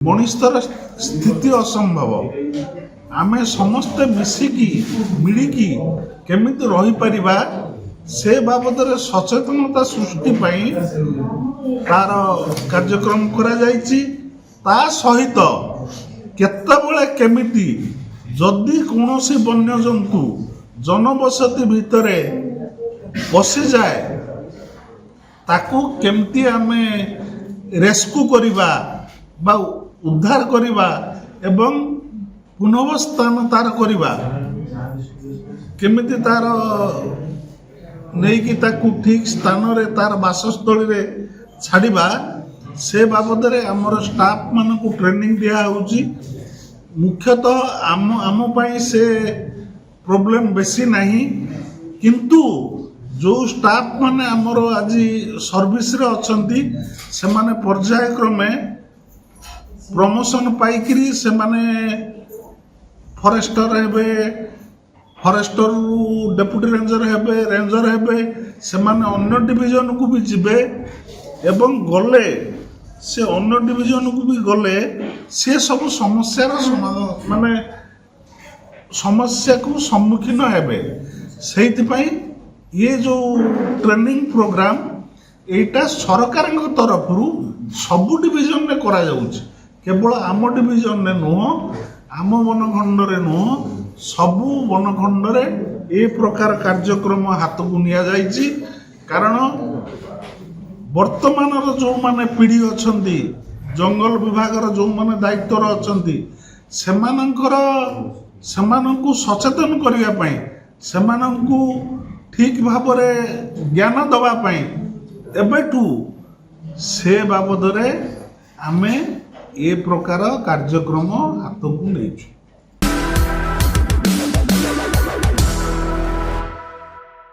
मनुष्यर स्थिति असंभव आमे समस्ते मिसिकी मिलिकी केमिति रही परिबा से बाबद सचेतनता सृष्टि पाई तार कार्यक्रम करा जायछि। ता सहित केतेबेले केमिति जदि कोनोसी वन्य जंतु जनबसति भितरे पशि जाए ताकू केमिति आमे रेस्क्यू करिबा बा उद्धार करिबा एवं पुनर्स्थान तार करिबा केमिति तार नहीं ताकू ठीक स्थान रे तार बासस्थली रे छाड़िबा से बाबद रे हमर स्टाफ मान को ट्रेनिंग दिया होउची। मुख्यतः आम पाई से प्रॉब्लम बेसी नहीं, किंतु जो स्टाफ माने हमर आज सर्विस रे अछंती से माने पर्याय क्रमे प्रमोशन पाइकरी से माने फॉरेस्टर हेबे, फॉरेस्टर डेप्यूटी रेंजर हेबे, रेंजर हेबे, से माने अन्य डिवीजन को भी जिबे एवं गले से अन्य डिवीजन को भी गले से सब समस्या माने समस्या को सम्मुखीन हेबे। सेहित पई ये जो ट्रेनिंग प्रोग्राम एटा सरकार तरफ सबु डिवीजन में करा जाउछि, केवल आम डिवीजन में नुह आम वनखंड रे नुह सबु वनखंड रे ए प्रकार कार्यक्रम हाथ को निया जाइछि। कारण वर्तमान जो माने पीढ़ी अछंती जंगल विभाग जो माने दायित्व अछंती सेमानंकु सचेतन करिया पई सेमानंकु ठीक भाव ज्ञान दवा पई एबेठू से बाबद रे आमे ए प्रकार कार्यक्रम हाथ को नहीं।